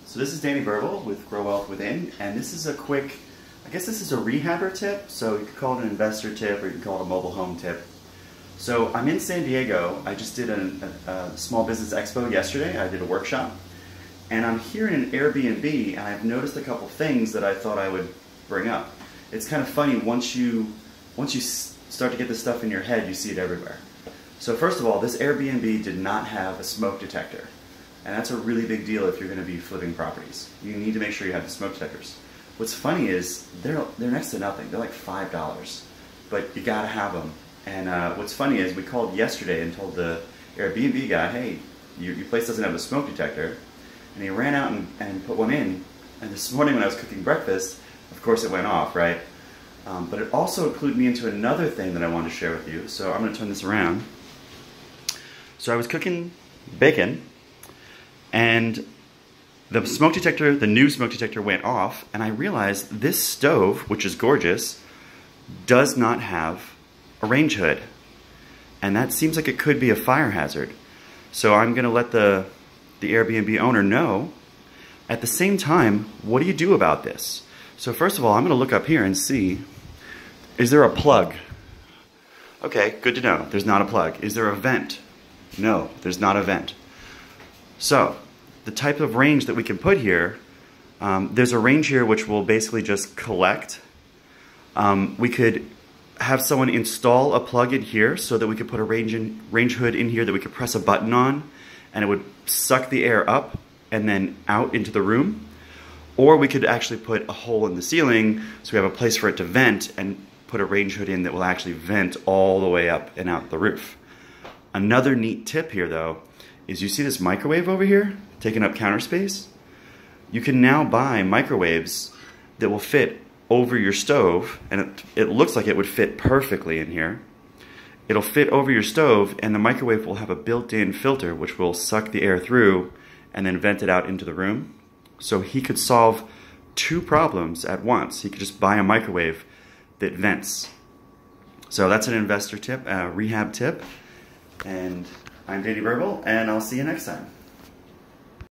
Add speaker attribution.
Speaker 1: So this is Danny Burble with Grow Wealth Within, and this is a quick, I guess this is a rehabber tip, so you could call it an investor tip or you could call it a mobile home tip. So I'm in San Diego. I just did a small business expo yesterday. I did a workshop, and I'm here in an Airbnb, and I've noticed a couple things that I thought I would bring up. It's kind of funny, once you start to get this stuff in your head, you see it everywhere. So first of all, this Airbnb did not have a smoke detector. And that's a really big deal if you're going to be flipping properties. You need to make sure you have the smoke detectors. What's funny is they're next to nothing. They're like $5, but you got to have them. And what's funny is we called yesterday and told the Airbnb guy, hey, your place doesn't have a smoke detector. And he ran out and put one in. And this morning when I was cooking breakfast, of course it went off, right? But it also clued me into another thing that I wanted to share with you. So I'm going to turn this around. So I was cooking bacon, and the smoke detector, the new smoke detector, went off, and I realized this stove, which is gorgeous, does not have a range hood. And that seems like it could be a fire hazard. So I'm going to let the Airbnb owner know. At the same time, what do you do about this? So first of all, I'm going to look up here and see, is there a plug? Okay, good to know. There's not a plug. Is there a vent? No, there's not a vent. So, the type of range that we can put here, there's a range here which will basically just collect. We could have someone install a plug in here so that we could put a range hood in here that we could press a button on, and it would suck the air up and then out into the room. Or we could actually put a hole in the ceiling so we have a place for it to vent and put a range hood in that will actually vent all the way up and out the roof. Another neat tip here though is, you see this microwave over here taking up counter space? You can now buy microwaves that will fit over your stove, and it looks like it would fit perfectly in here. It'll fit over your stove, and the microwave will have a built-in filter which will suck the air through and then vent it out into the room. So he could solve two problems at once. He could just buy a microwave that vents. So that's an investor tip, a rehab tip. And I'm Danny Burble, and I'll see you next time.